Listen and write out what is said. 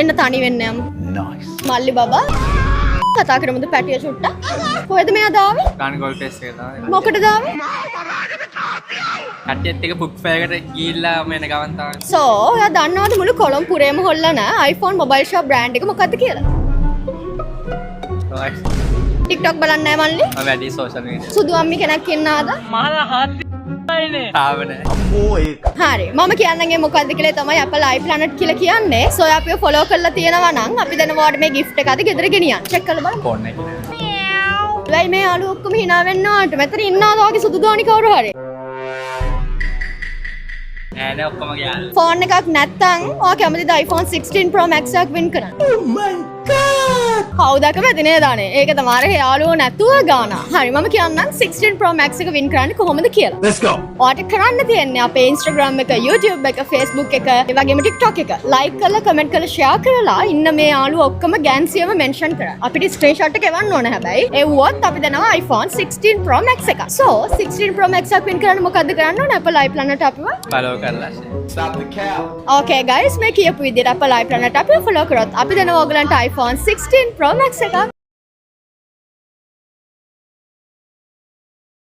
එන්න තනි වෙන්න යමු. Nice. මල්ලි බබා කතා කරමුද පැටිය චුට්ටක්? කොහෙද මෙයා දාවේ? ගානගෝල් ටෙස්ට් එක තමයි. මොකටද දාවේ? කට්ටියත් එක බුක් ෆෙයර් එකට ගිහිල්ලා මෙන්න ගමන් තමයි. සෝ ඔයා දන්නවද මුළු Colombo පුරේම හොල්ලන iPhone mobile shop brand එක මොකක්ද කියලා? TikTok බලන්නේ නැහැ මල්ලි? මම වැඩි සෝෂල් මීඩියා. සුදු අම්මි කෙනෙක් ඉන්නාද? මහලා හත්යිනේ. තාවනේ. අම්මෝ ඒක. හරි මම කියන්නගේ මොකක්ද කියලා තමයි Apple iPlanet කියලා කියන්නේ. සෝ අපිව follow කරලා තියෙනවා නම් අපි දෙනවාට මේ gift එක අද ගෙදර ගෙනියන්න. check කරලා බලමු. ෆෝන් එකේ. වෙයි මේ යාළුවෝ ඔක්කොම hina වෙන්නවට මෙතන ඉන්නාද වගේ සුදු ගානි කවුරු හරි? නෑ ඔක්කොම ගියාලු. ෆෝන් එකක් නැත්තම් ඔයා කැමතිද iPhone 16 Pro Max එකක් win කරන්න? Oh my god. කවුද කැමති නේද අනේ? ඒක තමයි යාළුවෝ නැතුව ගාන. හරි මම කියන්නම් 16 Pro Max එක win කරන්නේ කොහොමද කියලා. Let's go. ඔයාට කරන්න තියෙන්නේ අපේ Instagram එක, YouTube එක, Facebook එක, ඒ වගේම TikTok එක like කරලා comment කරලා share කරලා ඉන්න මේ යාළුවෝ ඔක්කොම ගෑන්සියම mention කරා. අපිට screenshot එක එවන්න ඕන හැබැයි. එව්වොත් අපි දෙනවා iPhone 16 Pro Max එක. So 16 Pro Max එකක් win කරන්න මොකද්ද කරන්න ඕන? Apple iPlanet අපිව ෆලෝ කරලා Stop the cow. Okay guys මේ කියපු විදිහට Apple iPlanet අපිව follow කරොත් අපි දෙනවා ඔයගලන්ට iPhone 16 Pro Max එකක්.